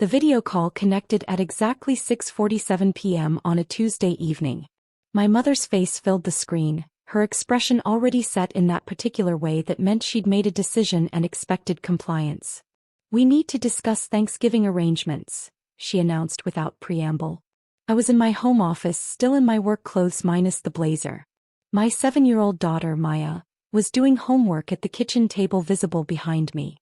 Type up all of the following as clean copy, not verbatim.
The video call connected at exactly 6:47 p.m. on a Tuesday evening. My mother's face filled the screen, her expression already set in that particular way that meant she'd made a decision and expected compliance. "We need to discuss Thanksgiving arrangements," she announced without preamble. I was in my home office, still in my work clothes minus the blazer. My 7-year-old daughter, Maya, was doing homework at the kitchen table visible behind me.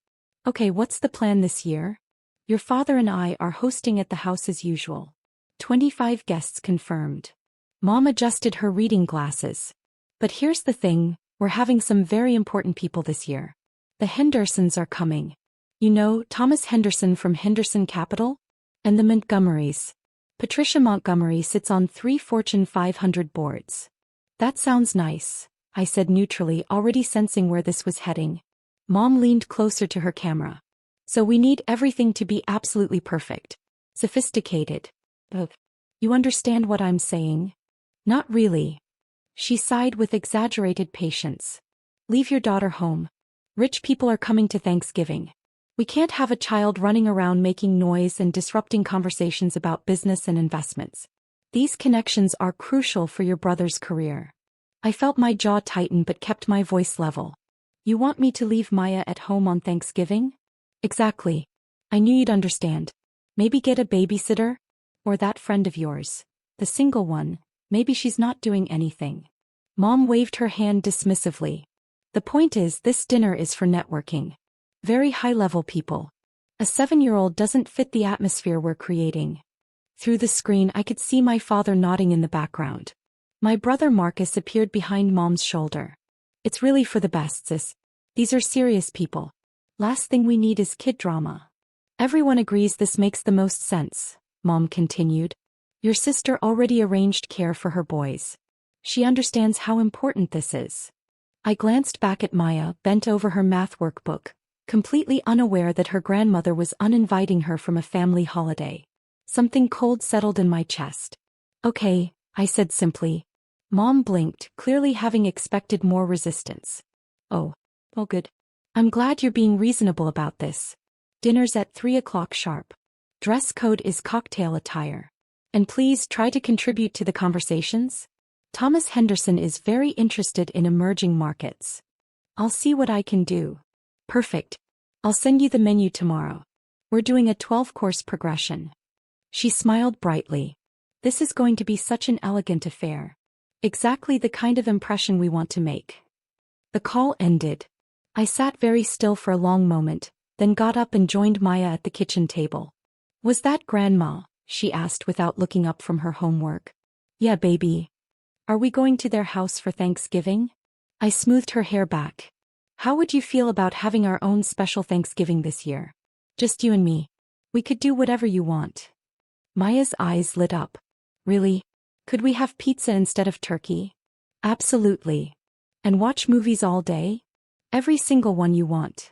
"Okay, what's the plan this year? Your father and I are hosting at the house as usual. 25 guests confirmed." Mom adjusted her reading glasses. "But here's the thing, we're having some very important people this year. The Hendersons are coming. You know, Thomas Henderson from Henderson Capital? And the Montgomerys. Patricia Montgomery sits on 3 Fortune 500 boards." "That sounds nice," I said neutrally, already sensing where this was heading. Mom leaned closer to her camera. "So we need everything to be absolutely perfect. Sophisticated. You understand what I'm saying?" "Not really." She sighed with exaggerated patience. "Leave your daughter home. Rich people are coming to Thanksgiving. We can't have a child running around making noise and disrupting conversations about business and investments. These connections are crucial for your brother's career." I felt my jaw tighten but kept my voice level. "You want me to leave Maya at home on Thanksgiving?" "Exactly. I knew you'd understand. Maybe get a babysitter? Or that friend of yours. The single one, maybe she's not doing anything." Mom waved her hand dismissively. "The point is, this dinner is for networking. Very high-level people. A 7-year-old doesn't fit the atmosphere we're creating." Through the screen I could see my father nodding in the background. My brother Marcus appeared behind Mom's shoulder. "It's really for the best, sis. These are serious people. Last thing we need is kid drama." "Everyone agrees this makes the most sense," Mom continued. "Your sister already arranged care for her boys. She understands how important this is." I glanced back at Maya, bent over her math workbook, completely unaware that her grandmother was uninviting her from a family holiday. Something cold settled in my chest. "Okay," I said simply. Mom blinked, clearly having expected more resistance. Oh, good. "I'm glad you're being reasonable about this. Dinner's at 3 o'clock sharp. Dress code is cocktail attire. And please try to contribute to the conversations. Thomas Henderson is very interested in emerging markets. I'll see what I can do." "Perfect. I'll send you the menu tomorrow. We're doing a 12-course progression." She smiled brightly. "This is going to be such an elegant affair. Exactly the kind of impression we want to make." The call ended. I sat very still for a long moment, then got up and joined Maya at the kitchen table. "Was that Grandma?" she asked without looking up from her homework. "Yeah, baby. Are we going to their house for Thanksgiving?" I smoothed her hair back. "How would you feel about having our own special Thanksgiving this year? Just you and me. We could do whatever you want." Maya's eyes lit up. "Really? Could we have pizza instead of turkey?" "Absolutely. And watch movies all day? Every single one you want."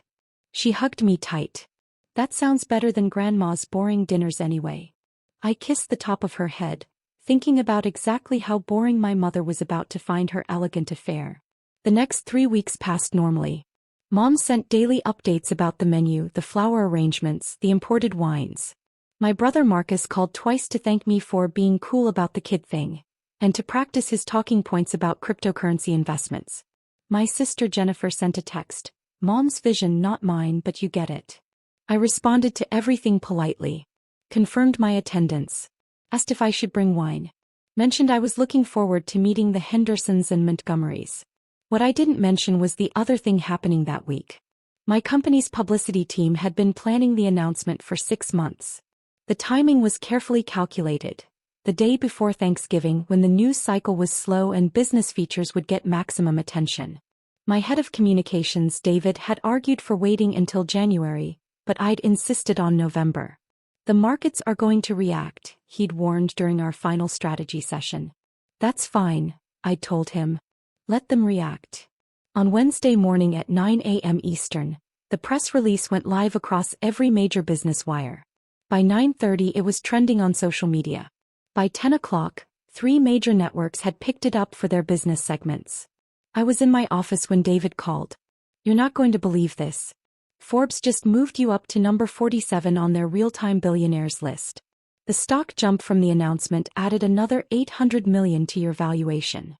She hugged me tight. "That sounds better than Grandma's boring dinners anyway." I kissed the top of her head, thinking about exactly how boring my mother was about to find her elegant affair. The next 3 weeks passed normally. Mom sent daily updates about the menu, the flower arrangements, the imported wines. My brother Marcus called twice to thank me for being cool about the kid thing, and to practice his talking points about cryptocurrency investments. My sister Jennifer sent a text. "Mom's vision, not mine, but you get it." I responded to everything politely. Confirmed my attendance. Asked if I should bring wine. Mentioned I was looking forward to meeting the Hendersons and Montgomerys. What I didn't mention was the other thing happening that week. My company's publicity team had been planning the announcement for 6 months. The timing was carefully calculated. The day before Thanksgiving, when the news cycle was slow and business features would get maximum attention. My head of communications, David, had argued for waiting until January, but I'd insisted on November. "The markets are going to react," he'd warned during our final strategy session. "That's fine," I'd told him. "Let them react." On Wednesday morning at 9 a.m. Eastern, the press release went live across every major business wire. By 9:30 it was trending on social media. By 10 o'clock, 3 major networks had picked it up for their business segments. I was in my office when David called. "You're not going to believe this. Forbes just moved you up to number 47 on their real-time billionaires list. The stock jump from the announcement added another $800 million to your valuation.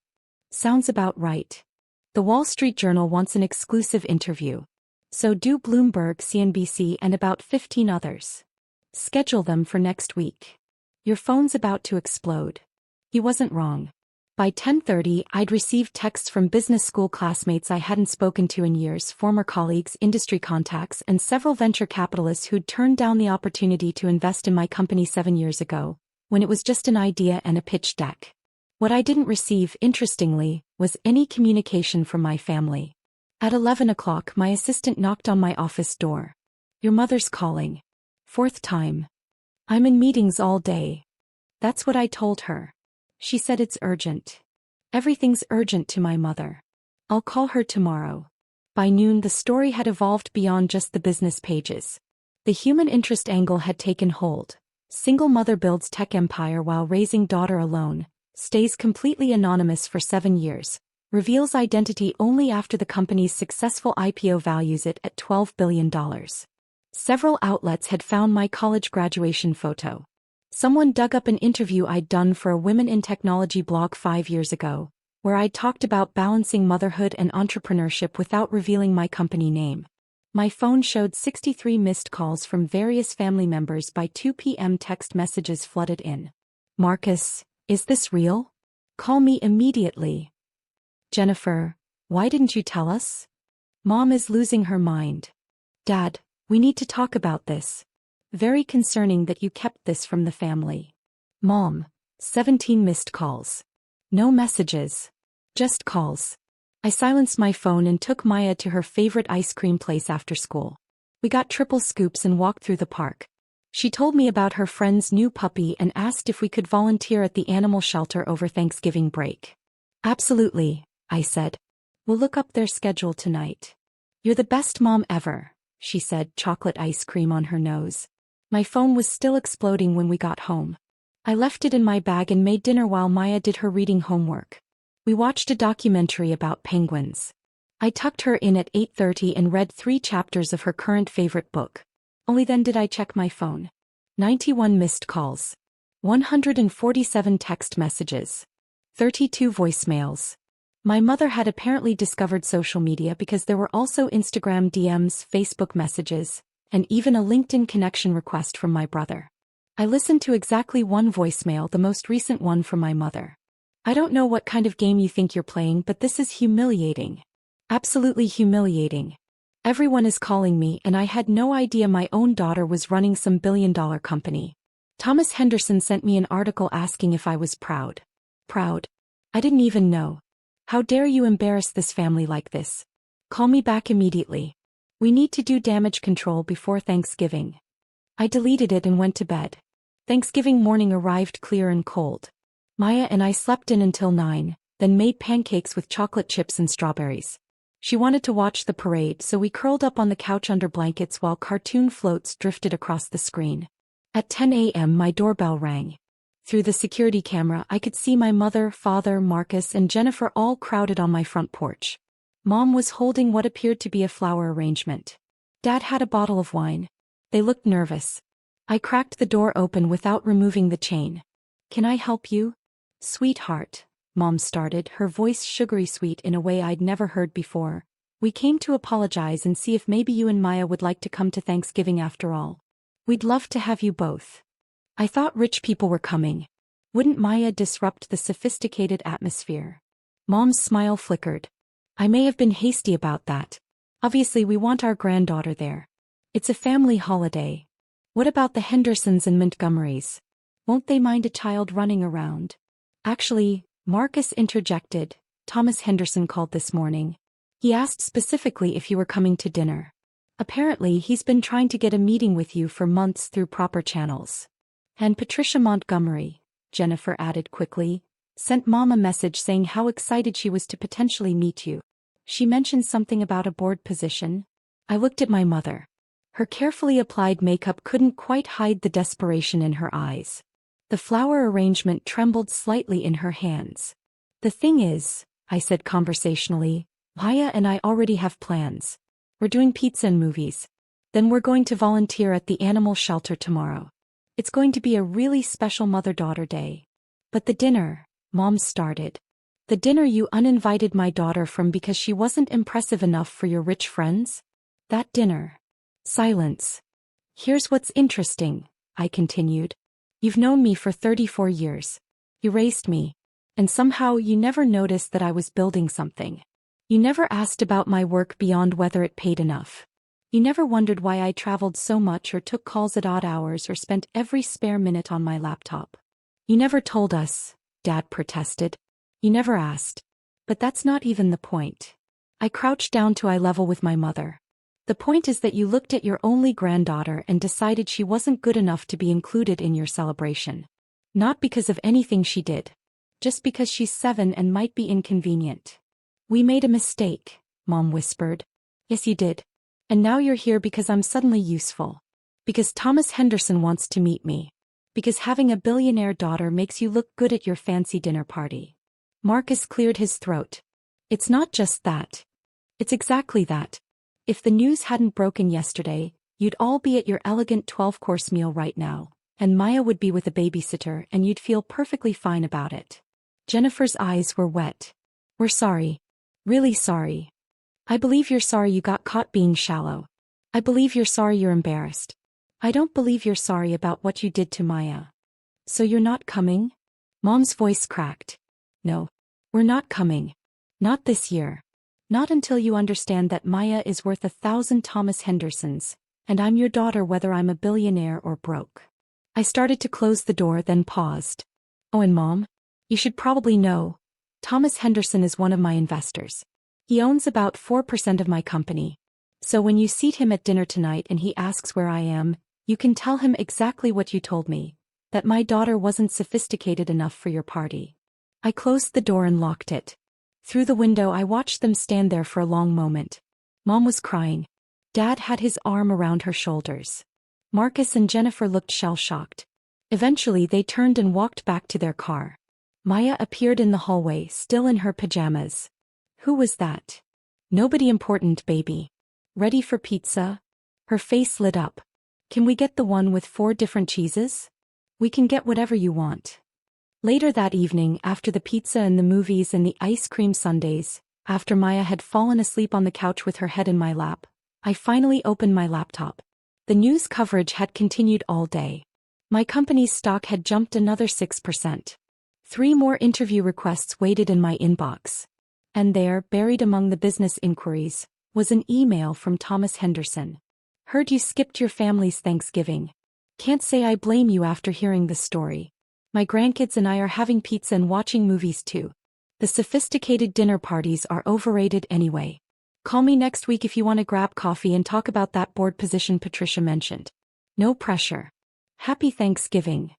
Sounds about right. The Wall Street Journal wants an exclusive interview. So do Bloomberg, CNBC, and about 15 others. Schedule them for next week. Your phone's about to explode. He wasn't wrong. By 10:30, I'd received texts from business school classmates I hadn't spoken to in years, former colleagues, industry contacts, and several venture capitalists who'd turned down the opportunity to invest in my company 7 years ago, when it was just an idea and a pitch deck. What I didn't receive, interestingly, was any communication from my family. At 11 o'clock, my assistant knocked on my office door. "Your mother's calling." 4th time. "I'm in meetings all day." That's what I told her. She said it's urgent. Everything's urgent to my mother. I'll call her tomorrow. By noon, the story had evolved beyond just the business pages. The human interest angle had taken hold. Single mother builds tech empire while raising daughter alone, stays completely anonymous for 7 years, reveals identity only after the company's successful IPO, values it at $12 billion. Several outlets had found my college graduation photo. Someone dug up an interview I'd done for a Women in Technology blog 5 years ago, where I'd talked about balancing motherhood and entrepreneurship without revealing my company name. My phone showed 63 missed calls from various family members. By 2 p.m. text messages flooded in. "Marcus, is this real? Call me immediately." "Jennifer, why didn't you tell us?" "Mom is losing her mind." "Dad, we need to talk about this. Very concerning that you kept this from the family." "Mom." 17 missed calls. No messages. Just calls. I silenced my phone and took Maya to her favorite ice cream place after school. We got triple scoops and walked through the park. She told me about her friend's new puppy and asked if we could volunteer at the animal shelter over Thanksgiving break. "Absolutely," I said. "We'll look up their schedule tonight." "You're the best mom ever," she said, chocolate ice cream on her nose. My phone was still exploding when we got home. I left it in my bag and made dinner while Maya did her reading homework. We watched a documentary about penguins. I tucked her in at 8:30 and read 3 chapters of her current favorite book. Only then did I check my phone. 91 missed calls. 147 text messages. 32 voicemails. My mother had apparently discovered social media because there were also Instagram DMs, Facebook messages, and even a LinkedIn connection request from my brother. I listened to exactly 1 voicemail, the most recent one from my mother. "I don't know what kind of game you think you're playing, but this is humiliating. Absolutely humiliating. Everyone is calling me and I had no idea my own daughter was running some billion-dollar company. Thomas Henderson sent me an article asking if I was proud." "Proud? I didn't even know. How dare you embarrass this family like this? Call me back immediately. We need to do damage control before Thanksgiving." I deleted it and went to bed. Thanksgiving morning arrived clear and cold. Maya and I slept in until 9, then made pancakes with chocolate chips and strawberries. She wanted to watch the parade, so we curled up on the couch under blankets while cartoon floats drifted across the screen. At 10 a.m. my doorbell rang. Through the security camera I could see my mother, father, Marcus, and Jennifer all crowded on my front porch. Mom was holding what appeared to be a flower arrangement. Dad had a bottle of wine. They looked nervous. I cracked the door open without removing the chain. "Can I help you?" "Sweetheart," Mom started, her voice sugary sweet in a way I'd never heard before. "We came to apologize and see if maybe you and Maya would like to come to Thanksgiving after all. We'd love to have you both." I thought rich people were coming. Wouldn't Maya disrupt the sophisticated atmosphere? Mom's smile flickered. "I may have been hasty about that. Obviously we want our granddaughter there. It's a family holiday. What about the Hendersons and Montgomerys? Won't they mind a child running around?" "Actually," Marcus interjected, "Thomas Henderson called this morning. He asked specifically if you were coming to dinner. Apparently he's been trying to get a meeting with you for months through proper channels." "And Patricia Montgomery," Jennifer added quickly, "sent Mom a message saying how excited she was to potentially meet you. She mentioned something about a board position." I looked at my mother. Her carefully applied makeup couldn't quite hide the desperation in her eyes. The flower arrangement trembled slightly in her hands. "The thing is," I said conversationally, "Maya and I already have plans. We're doing pizza and movies. Then we're going to volunteer at the animal shelter tomorrow. It's going to be a really special mother-daughter day. But the dinner, Mom started. The dinner you uninvited my daughter from because she wasn't impressive enough for your rich friends? That dinner. Silence. Here's what's interesting, I continued. You've known me for 34 years. You raised me. And somehow you never noticed that I was building something. You never asked about my work beyond whether it paid enough. You never wondered why I traveled so much or took calls at odd hours or spent every spare minute on my laptop. You never told us, Dad protested. You never asked. But that's not even the point. I crouched down to eye level with my mother. The point is that you looked at your only granddaughter and decided she wasn't good enough to be included in your celebration. Not because of anything she did. Just because she's 7 and might be inconvenient. We made a mistake, Mom whispered. Yes, you did. And now you're here because I'm suddenly useful. Because Thomas Henderson wants to meet me. Because having a billionaire daughter makes you look good at your fancy dinner party. Marcus cleared his throat. It's not just that. It's exactly that. If the news hadn't broken yesterday, you'd all be at your elegant 12-course meal right now, and Maya would be with a babysitter and you'd feel perfectly fine about it. Jennifer's eyes were wet. We're sorry. Really sorry. I believe you're sorry you got caught being shallow. I believe you're sorry you're embarrassed. I don't believe you're sorry about what you did to Maya. So you're not coming? Mom's voice cracked. No. We're not coming. Not this year. Not until you understand that Maya is worth 1,000 Thomas Hendersons, and I'm your daughter whether I'm a billionaire or broke. I started to close the door then paused. Oh, and Mom? You should probably know. Thomas Henderson is one of my investors. He owns about 4% of my company. So when you seat him at dinner tonight and he asks where I am, you can tell him exactly what you told me, that my daughter wasn't sophisticated enough for your party. I closed the door and locked it. Through the window I watched them stand there for a long moment. Mom was crying. Dad had his arm around her shoulders. Marcus and Jennifer looked shell-shocked. Eventually they turned and walked back to their car. Maya appeared in the hallway, still in her pajamas. Who was that? Nobody important, baby. Ready for pizza? Her face lit up. Can we get the one with 4 different cheeses? We can get whatever you want. Later that evening, after the pizza and the movies and the ice cream sundaes, after Maya had fallen asleep on the couch with her head in my lap, I finally opened my laptop. The news coverage had continued all day. My company's stock had jumped another 6%. 3 more interview requests waited in my inbox. And there, buried among the business inquiries, was an email from Thomas Henderson. Heard you skipped your family's Thanksgiving. Can't say I blame you after hearing the story. My grandkids and I are having pizza and watching movies too. The sophisticated dinner parties are overrated anyway. Call me next week if you want to grab coffee and talk about that board position Patricia mentioned. No pressure. Happy Thanksgiving.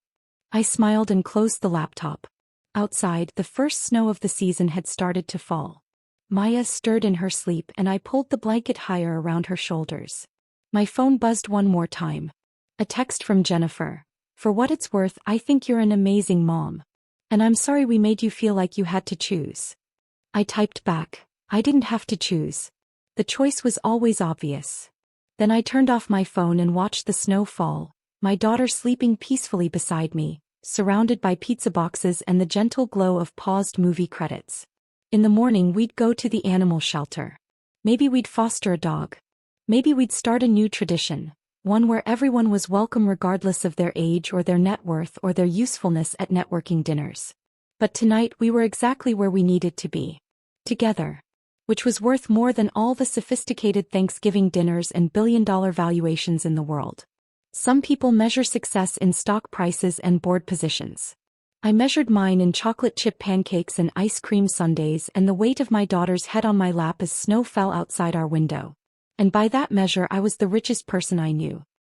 I smiled and closed the laptop. Outside, the first snow of the season had started to fall. Maya stirred in her sleep and I pulled the blanket higher around her shoulders. My phone buzzed one more time. A text from Jennifer. For what it's worth, I think you're an amazing mom. And I'm sorry we made you feel like you had to choose. I typed back. I didn't have to choose. The choice was always obvious. Then I turned off my phone and watched the snow fall, my daughter sleeping peacefully beside me, surrounded by pizza boxes and the gentle glow of paused movie credits. In the morning we'd go to the animal shelter. Maybe we'd foster a dog. Maybe we'd start a new tradition, one where everyone was welcome regardless of their age or their net worth or their usefulness at networking dinners. But tonight we were exactly where we needed to be. Together. Which was worth more than all the sophisticated Thanksgiving dinners and billion-dollar valuations in the world. Some people measure success in stock prices and board positions. I measured mine in chocolate chip pancakes and ice cream sundaes and the weight of my daughter's head on my lap as snow fell outside our window. And by that measure I was the richest person I knew.